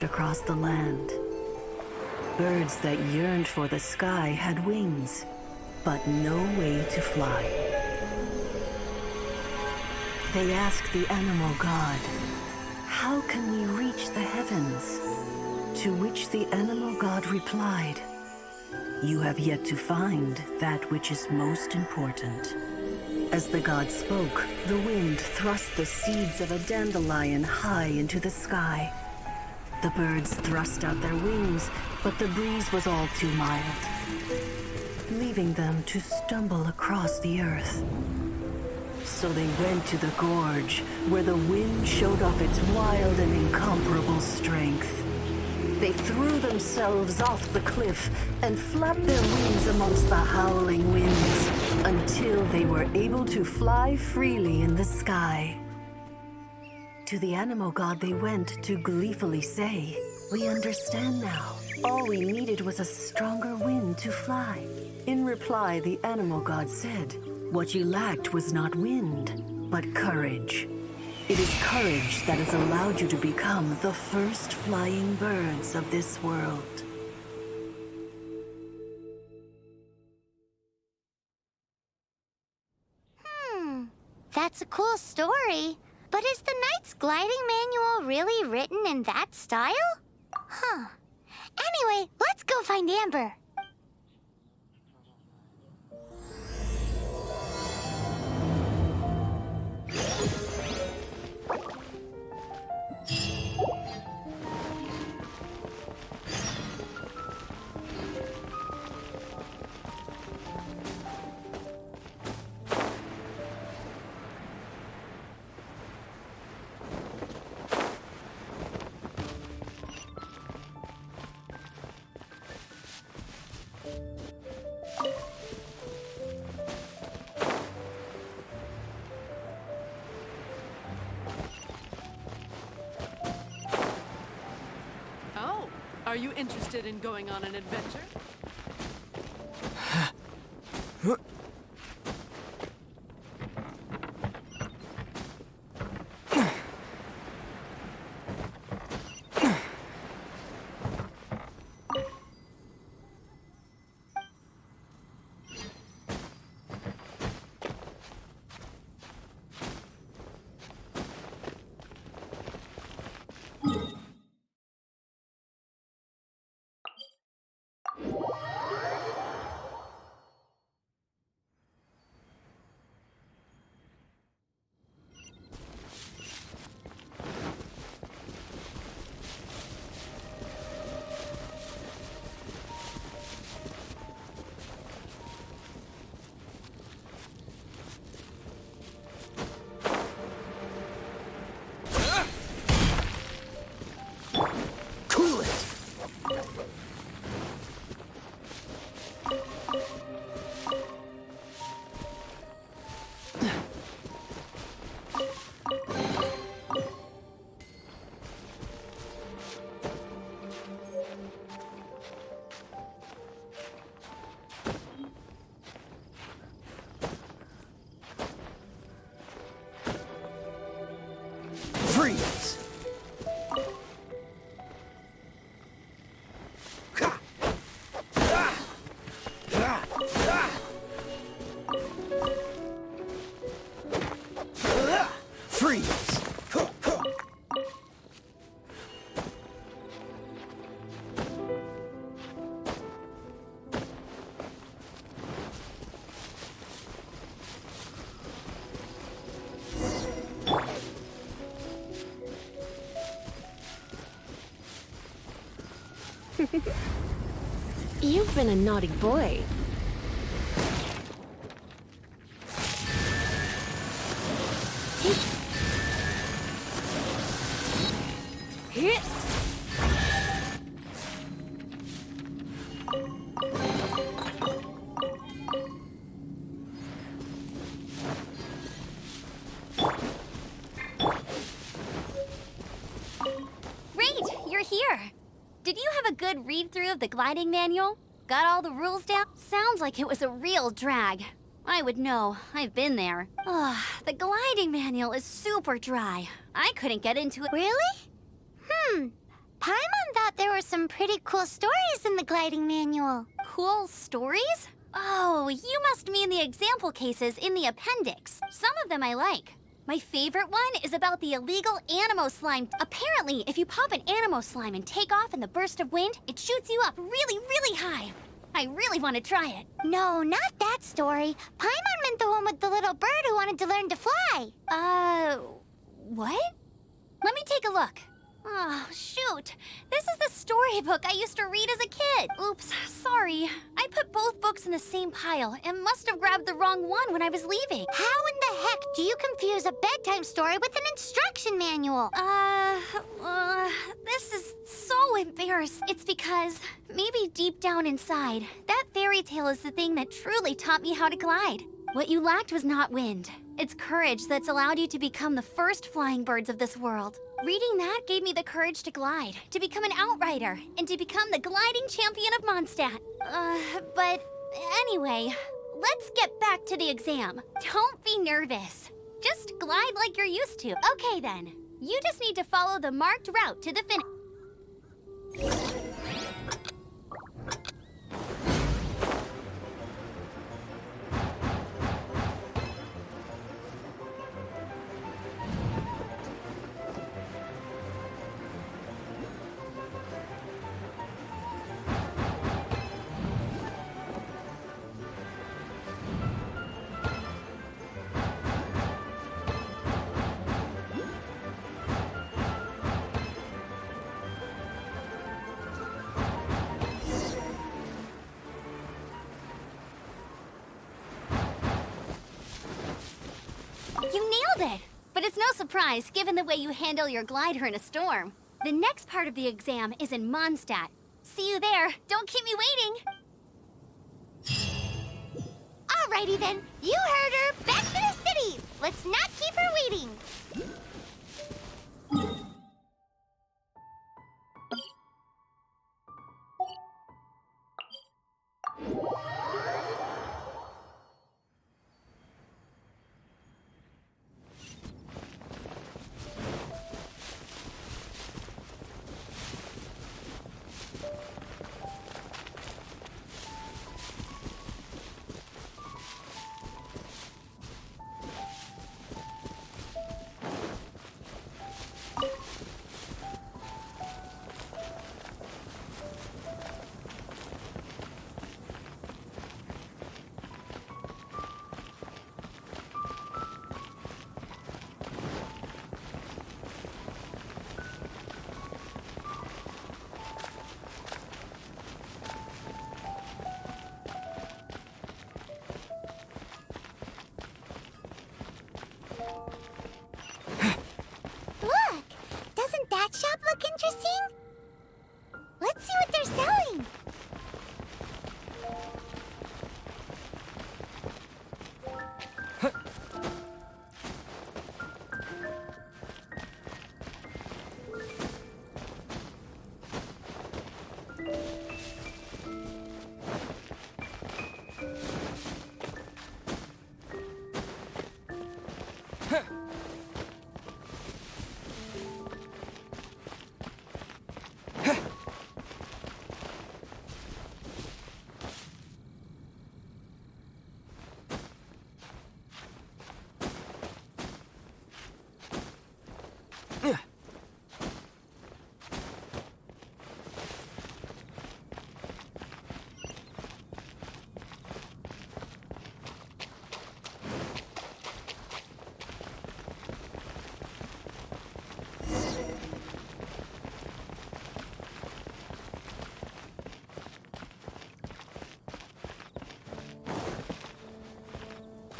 across the land. Birds that yearned for the sky had wings, but no way to fly. They asked the animal god, "How can we reach the heavens?" To which the animal god replied, "You have yet to find that which is most important." As the god spoke, the wind thrust the seeds of a dandelion high into the sky. The birds thrust out their wings, but the breeze was all too mild, leaving them to stumble across the earth. So they went to the gorge, where the wind showed off its wild and incomparable strength. They threw themselves off the cliff and flapped their wings amongst the howling winds until they were able to fly freely in the sky. To the animal god they went to gleefully say, "We understand now. All we needed was a stronger wind to fly." In reply, the animal god said, "What you lacked was not wind, but courage. It is courage that has allowed you to become the first flying birds of this world." That's a cool story. But is the Knight's gliding manual really written in that style? Huh. Anyway, let's go find Amber. Are you interested in going on an adventure? Freeze! Freeze! You've been a naughty boy. Hit. Great, you're here. Did you have a good read-through of the gliding manual? Got all the rules down? Sounds like it was a real drag. I would know. I've been there. Ugh, the gliding manual is super dry. I couldn't get into it. Really? Paimon thought there were some pretty cool stories in the gliding manual. Cool stories? Oh, you must mean the example cases in the appendix. Some of them I like. My favorite one is about the illegal Animo slime. Apparently, if you pop an Animo slime and take off in the burst of wind, it shoots you up really, really high. I really want to try it. No, not that story. Paimon meant the one with the little bird who wanted to learn to fly. What? Let me take a look. Oh, shoot. This is the storybook I used to read as a kid. Oops, sorry. I put both books in the same pile and must have grabbed the wrong one when I was leaving. How in the heck do you confuse a bedtime story with an instruction manual? This is so embarrassing. It's because maybe deep down inside, that fairy tale is the thing that truly taught me how to glide. What you lacked was not wind. It's courage that's allowed you to become the first flying birds of this world. Reading that gave me the courage to glide, to become an outrider, and to become the gliding champion of Mondstadt. But anyway, let's get back to the exam. Don't be nervous. Just glide like you're used to. Okay then, you just need to follow the marked route to the finish. You nailed it! But it's no surprise, given the way you handle your glider in a storm. The next part of the exam is in Mondstadt. See you there. Don't keep me waiting. Alrighty then, you heard her. Back to the city. Let's not keep her waiting. Look! Doesn't that shop look interesting? Let's see what they're selling.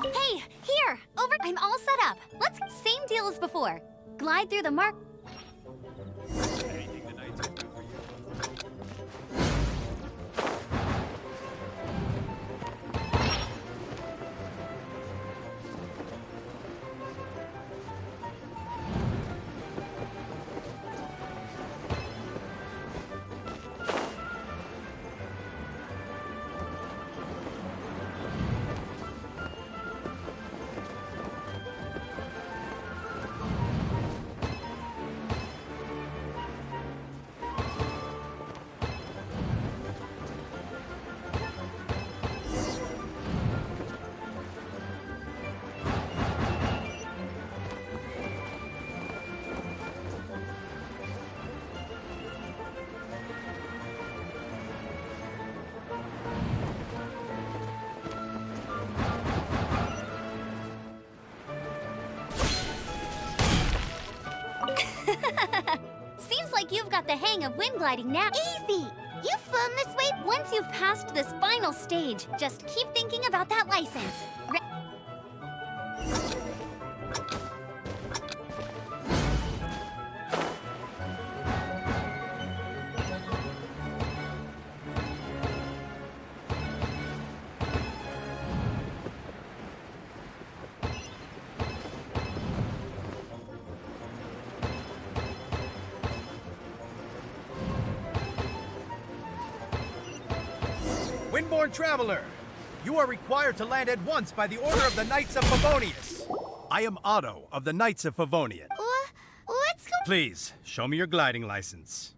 Hey, here! Over! I'm all set up. Let's... Same deal as before. Glide through the mark... Anything tonight's open for you? the hang of wind gliding now. Easy! You've flown this way. Once you've passed this final stage, just keep thinking about that license. Windborne Traveler, you are required to land at once by the order of the Knights of Favonius. I am Otto of the Knights of Favonius. Let's go. Please, show me your gliding license.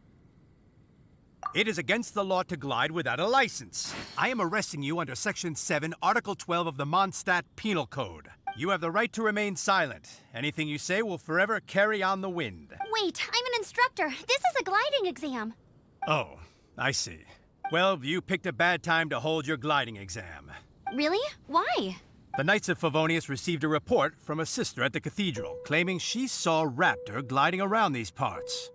It is against the law to glide without a license. I am arresting you under Section 7, Article 12 of the Mondstadt Penal Code. You have the right to remain silent. Anything you say will forever carry on the wind. Wait, I'm an instructor. This is a gliding exam. Oh, I see. Well, you picked a bad time to hold your gliding exam. Really? Why? The Knights of Favonius received a report from a sister at the cathedral claiming she saw Raptor gliding around these parts.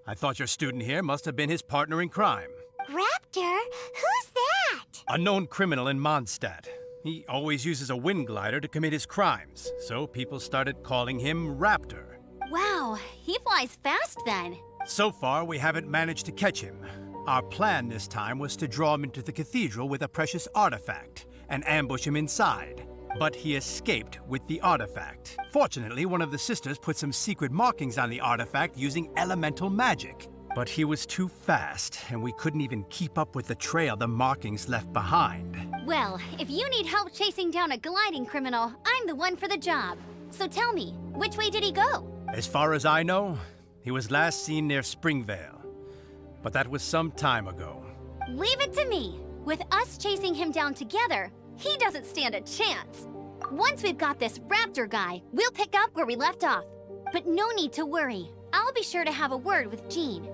I thought your student here must have been his partner in crime. Raptor? Who's that? A known criminal in Mondstadt. He always uses a wind glider to commit his crimes, so people started calling him Raptor. Wow, he flies fast then. So far, we haven't managed to catch him. Our plan this time was to draw him into the cathedral with a precious artifact and ambush him inside. But he escaped with the artifact. Fortunately, one of the sisters put some secret markings on the artifact using elemental magic. But he was too fast, and we couldn't even keep up with the trail the markings left behind. Well, if you need help chasing down a gliding criminal, I'm the one for the job. So tell me, which way did he go? As far as I know, he was last seen near Springvale. But that was some time ago. Leave it to me. With us chasing him down together, he doesn't stand a chance. Once we've got this Raptor guy, we'll pick up where we left off. But no need to worry. I'll be sure to have a word with Jean.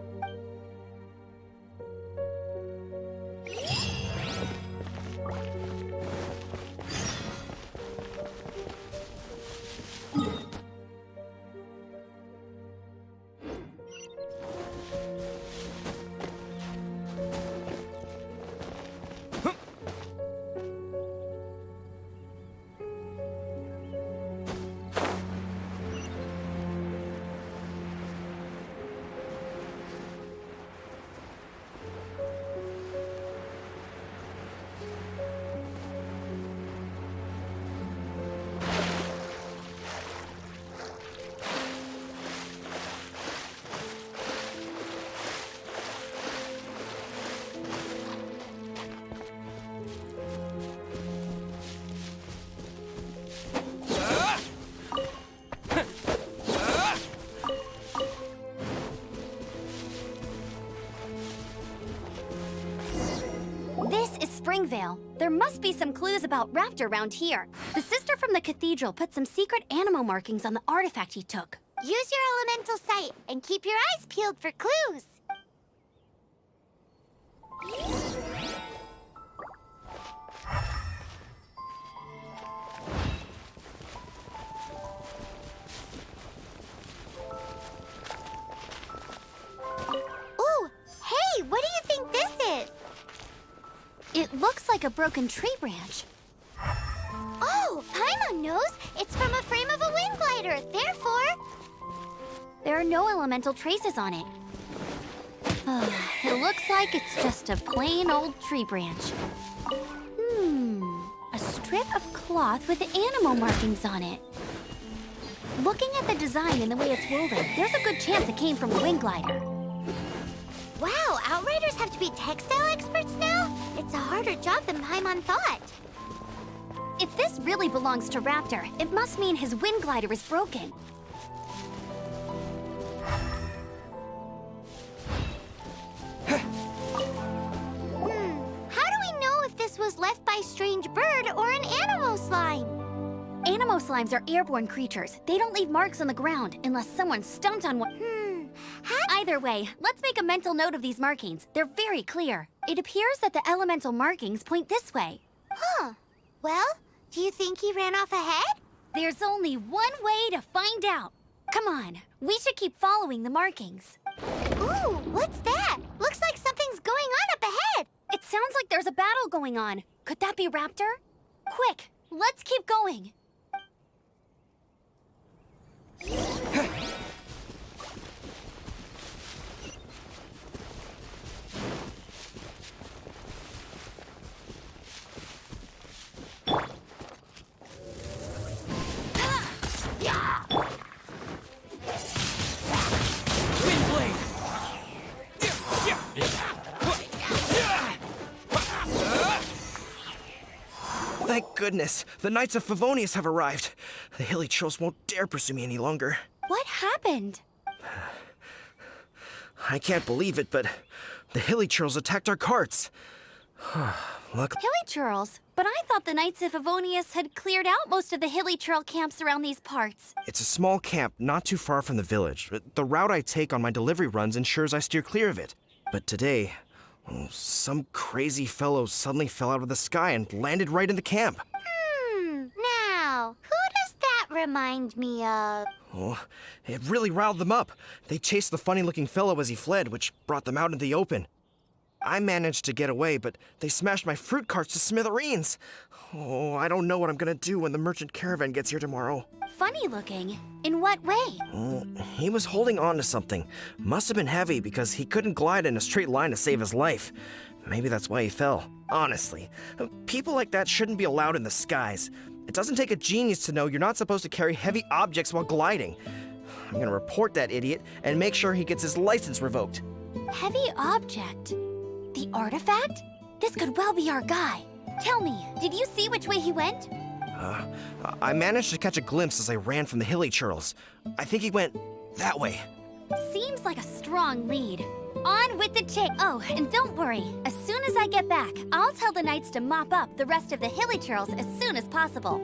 Springvale. There must be some clues about Raptor around here. The sister from the cathedral put some secret animal markings on the artifact he took. Use your elemental sight and keep your eyes peeled for clues. Ooh, hey, what do you think this is? It looks like a broken tree branch. Oh, Paimon knows. It's from a frame of a wind glider. Therefore, there are no elemental traces on it. It looks like it's just a plain old tree branch. A strip of cloth with animal markings on it. Looking at the design and the way it's woven, there's a good chance it came from a wind glider. Wow, Outriders have to be textile experts now? It's a harder job than Paimon thought. If this really belongs to Raptor, it must mean his wind glider is broken. How do we know if this was left by strange bird or an animal slime? Animo slimes are airborne creatures. They don't leave marks on the ground unless someone stomped on one. Either way, let's make a mental note of these markings. They're very clear. It appears that the elemental markings point this way. Huh. Well, do you think he ran off ahead? There's only one way to find out. Come on, we should keep following the markings. Ooh, Ooh, what's that? Looks like something's going on up ahead. It sounds like there's a battle going on. Could that be Raptor? Quick, let's keep going. Thank goodness, the Knights of Favonius have arrived. The hilly trolls won't dare pursue me any longer. What happened? I can't believe it, but the hilly trolls attacked our carts. Look, Hilly Churls? But I thought the Knights of Favonius had cleared out most of the Hilly Churl camps around these parts. it's a small camp not too far from the village. The route I take on my delivery runs ensures I steer clear of it. But today, some crazy fellow suddenly fell out of the sky and landed right in the camp. Now, who does that remind me of? Oh, it really riled them up. They chased the funny-looking fellow as he fled, which brought them out in the open. I managed to get away, but they smashed my fruit carts to smithereens. Oh, I don't know what I'm gonna do when the merchant caravan gets here tomorrow. Funny looking. In what way? He was holding on to something. Must have been heavy because he couldn't glide in a straight line to save his life. Maybe that's why he fell. Honestly, people like that shouldn't be allowed in the skies. It doesn't take a genius to know you're not supposed to carry heavy objects while gliding. I'm gonna report that idiot and make sure he gets his license revoked. Heavy object? The artifact? This could well be our guy. Tell me, did you see which way he went? I managed to catch a glimpse as I ran from the hilly churls. I think he went that way. Seems like a strong lead. On with the chase. Oh, and don't worry. As soon as I get back, I'll tell the knights to mop up the rest of the Hilly Churls as soon as possible.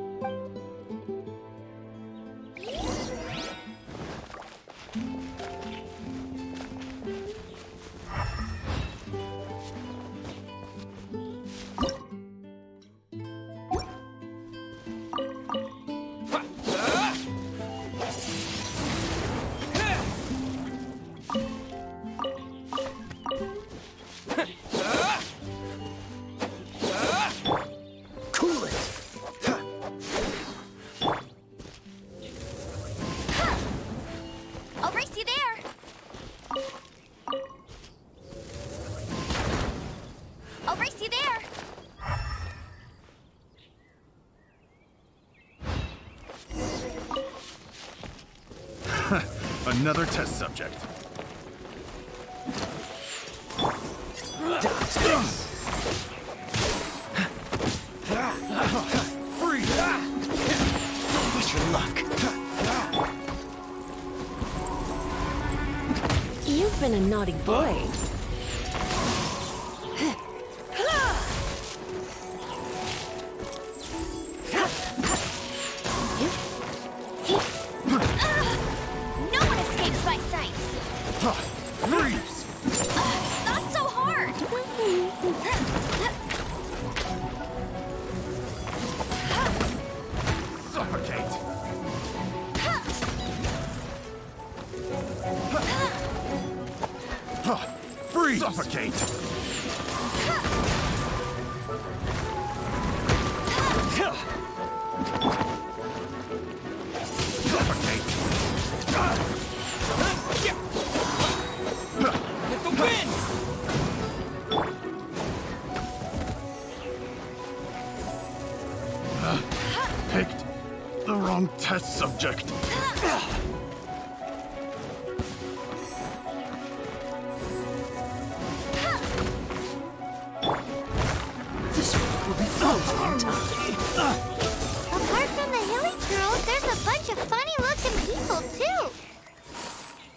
Cool it! I'll race you there. I'll race you there. Another test subject. Wish your luck. You've been a naughty boy. No one escapes my sights. Freeze! Not so hard. Suffocate! Freeze! Suffocate! Suffocate! With the wind! Picked the wrong test subject. This will be frozen in time. Apart from the Hilly Churls, there's a bunch of funny-looking people, too.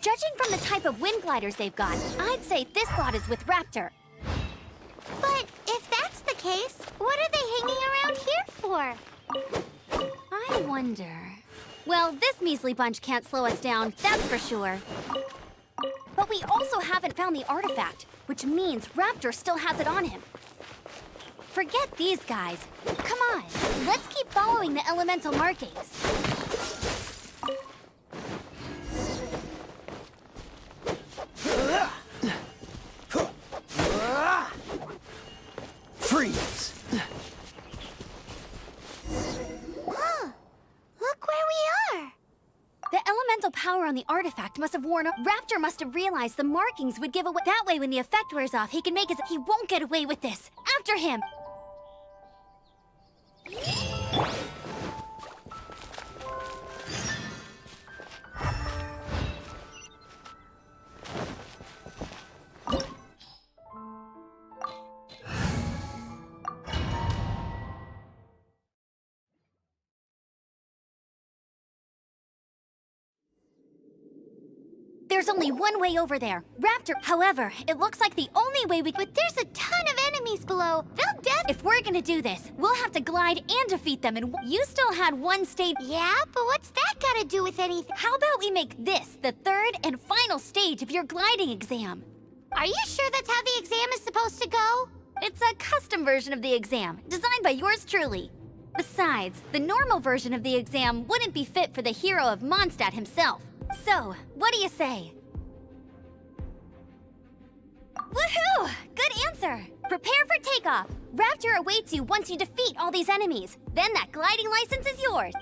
Judging from the type of wind gliders they've got, I'd say this lot is with Raptor. But if that's the case, what are they hanging around here for? I wonder. Well, this measly bunch can't slow us down, that's for sure. But we also haven't found the artifact, which means Raptor still has it on him. Forget these guys. Come on, let's keep following the elemental markings. Freeze! Look where we are! The elemental power on the artifact must have worn off. Raptor must have realized the markings would give away. That way, when the effect wears off, he can make his. He won't get away with this. After him! There's only one way over there. Raptor. However, it looks like the only way we. But there's a ton of enemies below. They'll If we're gonna do this, we'll have to glide and defeat them, and you still had one stage. Yeah, but what's that got to do with anything? How about we make this the third and final stage of your gliding exam? Are you sure that's how the exam is supposed to go? It's a custom version of the exam, designed by yours truly. Besides, the normal version of the exam wouldn't be fit for the hero of Mondstadt himself. So, what do you say? Woohoo! Good answer! Prepare for takeoff. Raptor awaits you once you defeat all these enemies. Then that gliding license is yours.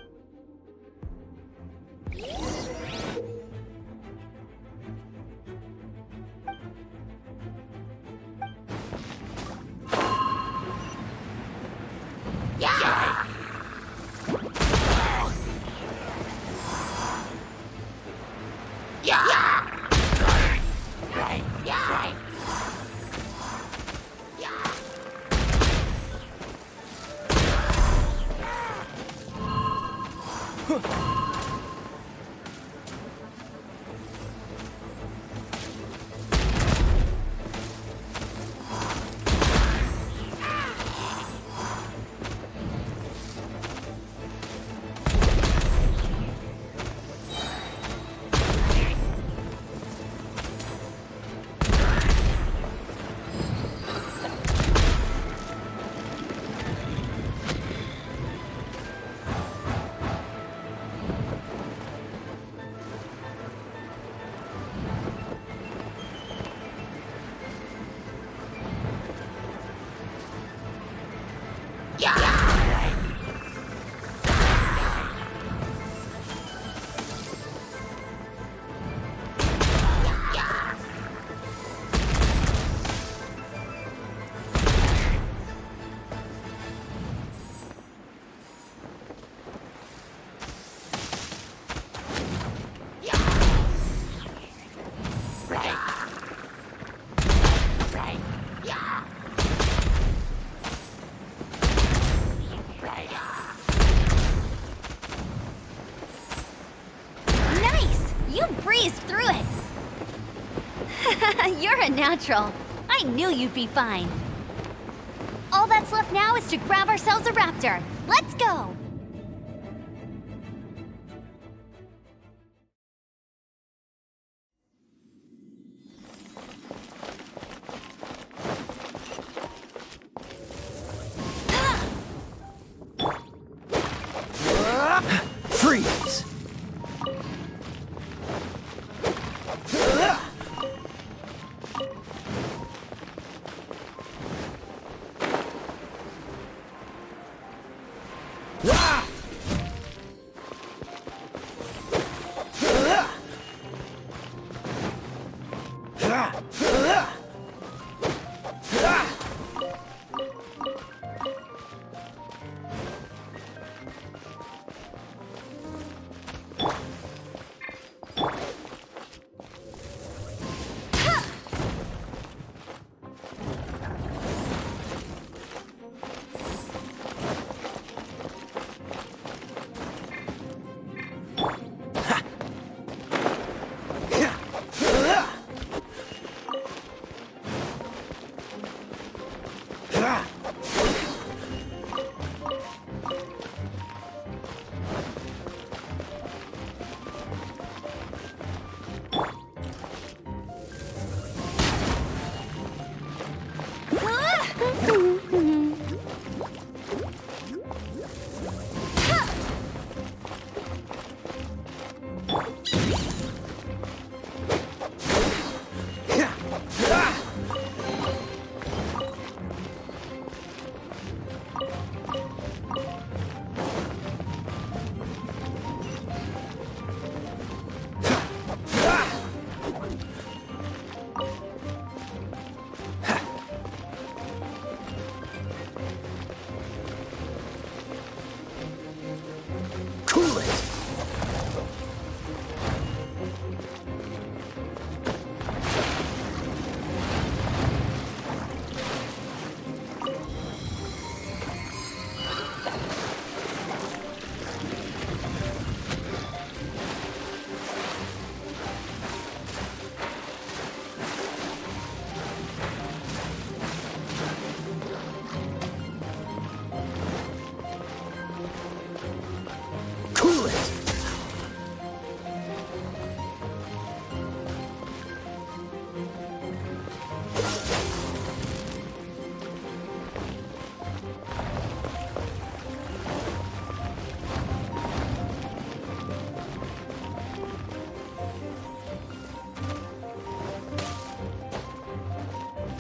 You're a natural. I knew you'd be fine. All that's left now is to grab ourselves a raptor. Let's go! Freeze!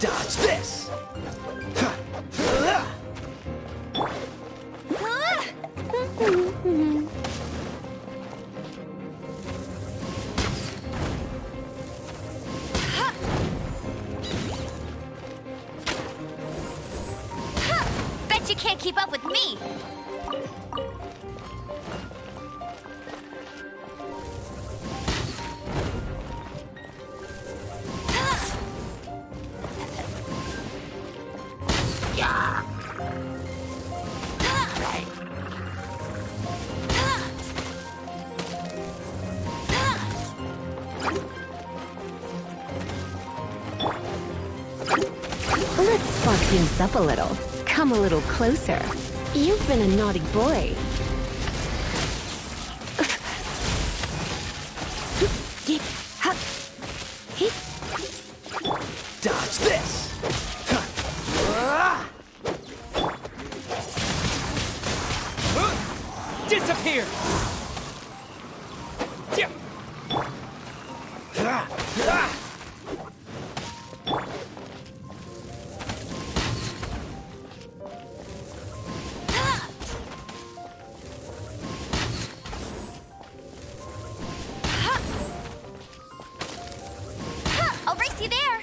Dodge this! Bet you can't keep up with me! Let's spark things up a little. Come a little closer. You've been a naughty boy. Dodge this! Disappear! I'll race you there!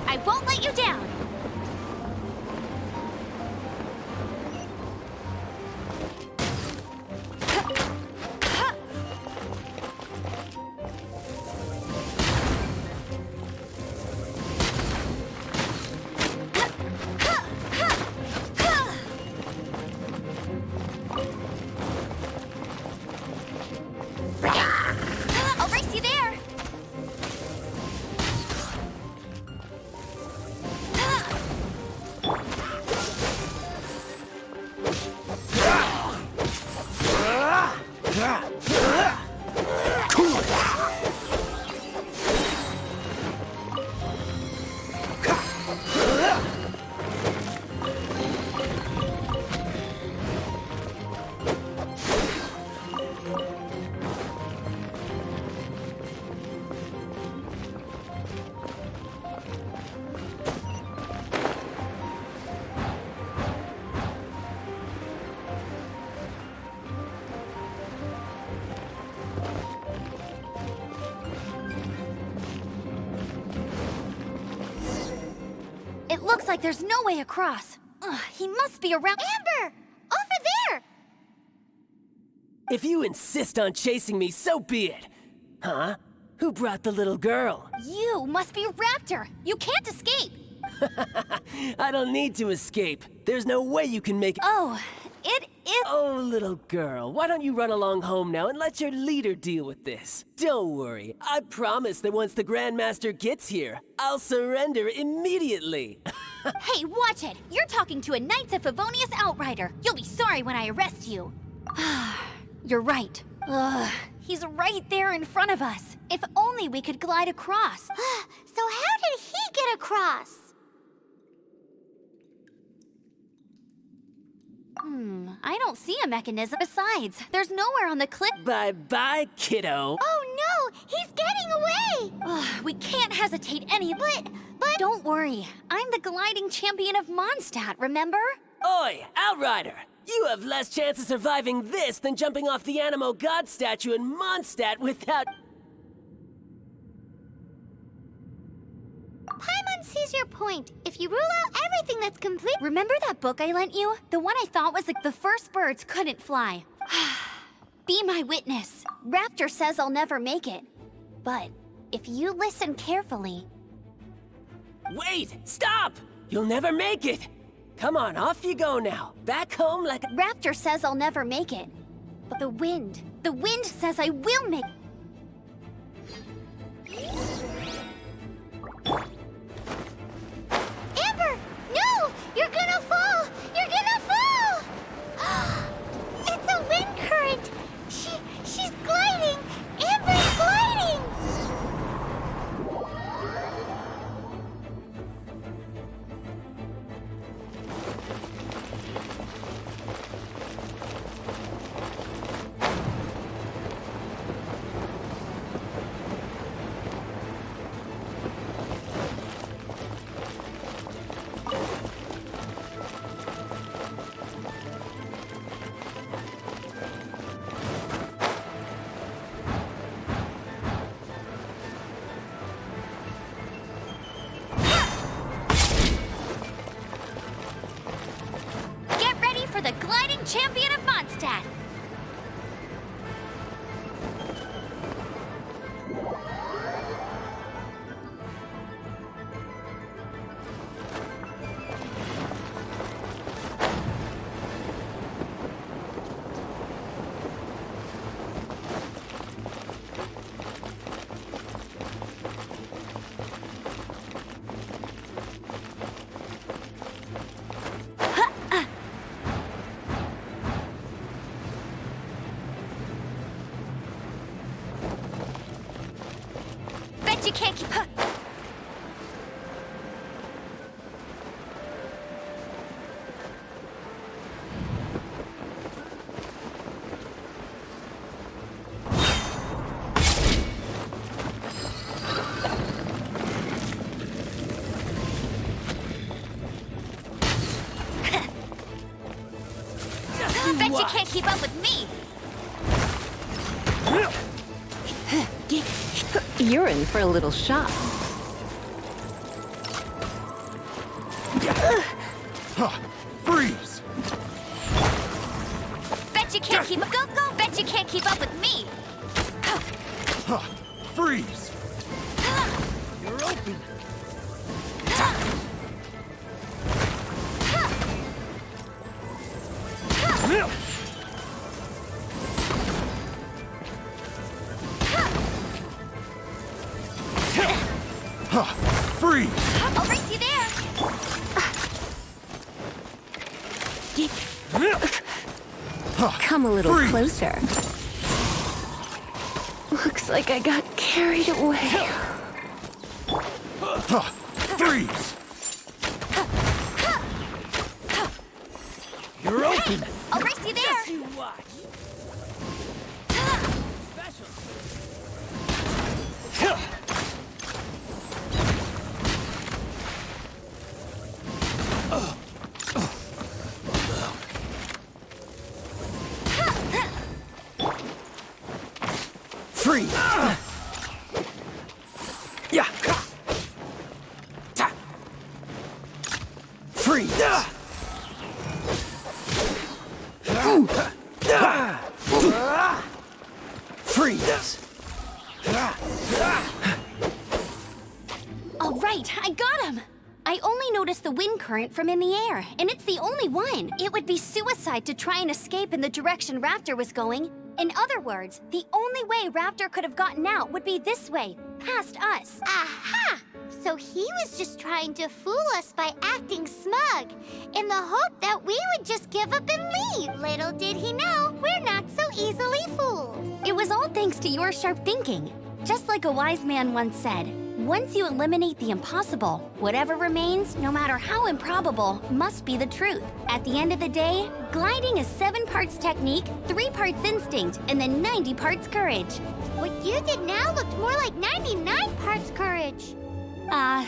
I won't let you down! I'll race you there! It looks like there's no way across. Ugh, he must be around— Amber! Over there! If you insist on chasing me, so be it. Huh? Who brought the little girl? You must be Raptor! You can't escape! I don't need to escape. There's no way you can make it. Oh, it is— Oh, little girl, why don't you run along home now and let your leader deal with this? Don't worry, I promise that once the Grandmaster gets here, I'll surrender immediately. Hey, watch it! You're talking to a Knights of Favonius outrider. You'll be sorry when I arrest you. You're right. Ugh, he's right there in front of us. If only we could glide across. So how did he get across? I don't see a mechanism. Besides, there's nowhere on the cliff. Bye-bye, kiddo. Oh no! He's getting away! Ugh, we can't hesitate any— But don't worry. I'm the gliding champion of Mondstadt, remember? Oi, Outrider! You have less chance of surviving this than jumping off the Animo God statue in Mondstadt without— your point. If you rule out everything that's complete... Remember that book I lent you? The one I thought was like the first birds couldn't fly. Be my witness. Raptor says I'll never make it. But if you listen carefully... Wait! Stop! You'll never make it! Come on, off you go now. Back home like... Raptor says I'll never make it. But the wind says I will make... Amber! No! You're gonna fall! You're gonna fall! It's a wind current! She's gliding! Amber's gliding! Get ready for the gliding champion of Mondstadt! Bet you can't keep... Bet you can't keep up with me! You're in for a little shock. Freeze! Bet you can't keep... Go! Bet you can't keep up with me! Freeze! You're open! Freeze! I'll race you there! Come a little Freeze. closer. Looks like I got carried away. Freeze! You're open! I'll race you there! You watch. Special. Freeze! Yeah! Freeze! Freeze! All right, I got him! I only noticed the wind current from in the air, and it's the only one. It would be suicide to try and escape in the direction Raptor was going. In other words, the only way Raptor could have gotten out would be this way, past us. Aha! So he was just trying to fool us by acting smug, in the hope that we would just give up and leave. Little did he know, we're not so easily fooled. It was all thanks to your sharp thinking. Just like a wise man once said, once you eliminate the impossible, whatever remains, no matter how improbable, must be the truth. At the end of the day, gliding is 7 parts technique, 3 parts instinct, and then 90 parts courage. What you did now looked more like 99 parts courage.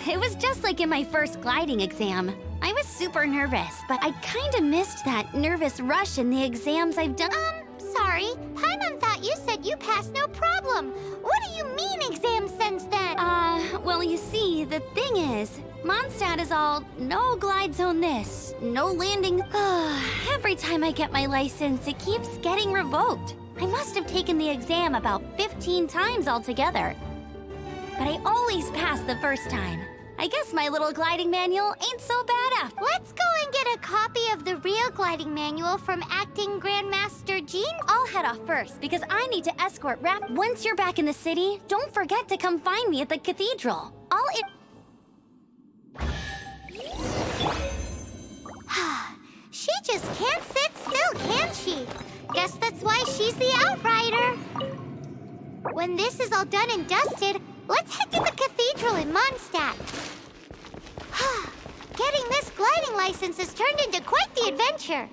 It was just like in my first gliding exam. I was super nervous, but I kinda missed that nervous rush in the exams I've done. Sorry. Paimon thought thought you said you passed no problem. What do you mean exam sense then? Well, you see, the thing is, Mondstadt is all no glide zone this, no landing. Every time I get my license, it keeps getting revoked. I must have taken the exam about 15 times altogether. But I always pass the first time. I guess my little gliding manual ain't so bad after. Let's go and get a copy of the real gliding manual from Acting Grandmaster Jean. I'll head off first because I need to escort Rap. Once you're back in the city, don't forget to come find me at the cathedral. She just can't sit still, can she? Guess that's why she's the Outrider. When this is all done and dusted, let's head to the cathedral in Mondstadt. Getting this gliding license has turned into quite the adventure.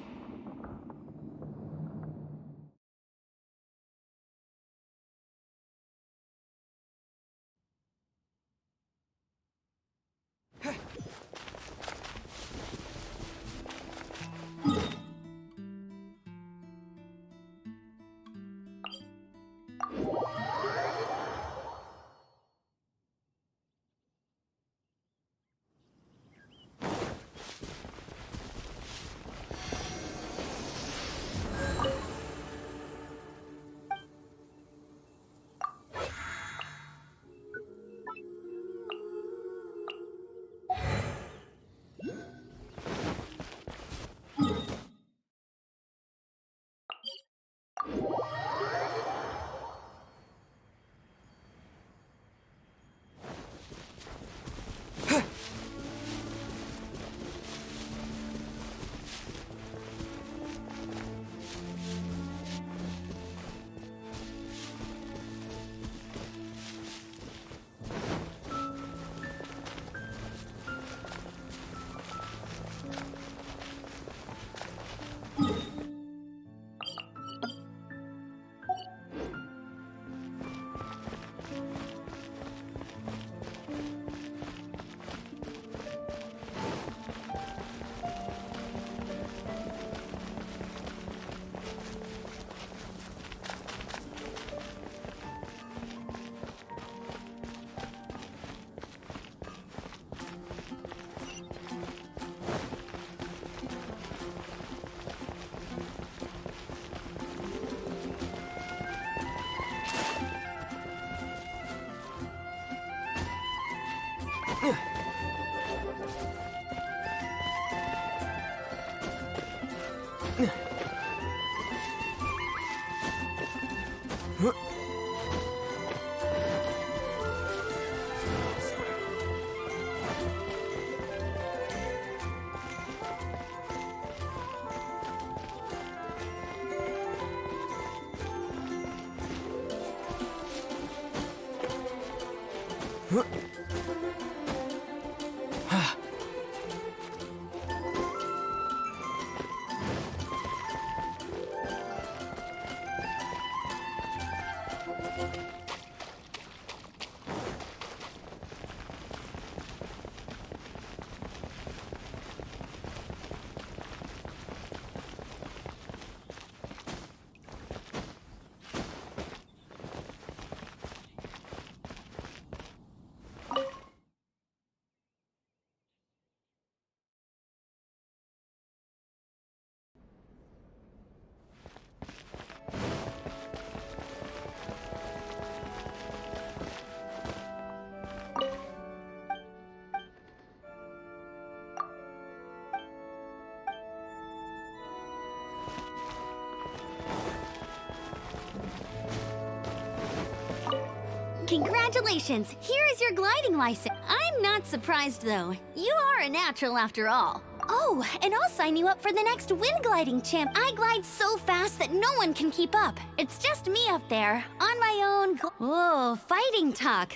Congratulations! Here is your gliding license. I'm not surprised, though. You are a natural after all. Oh, and I'll sign you up for the next wind gliding champ. I glide so fast that no one can keep up. It's just me up there, on my own. Whoa, fighting talk.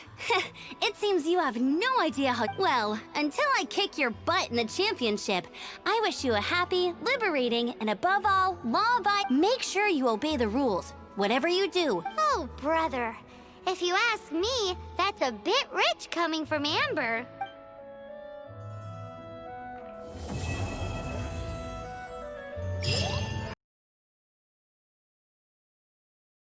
It seems you have no idea how. Well, until I kick your butt in the championship, I wish you a happy, liberating, and above all, law-abiding. Make sure you obey the rules, whatever you do. Oh, brother. If you ask me, that's a bit rich coming from Amber.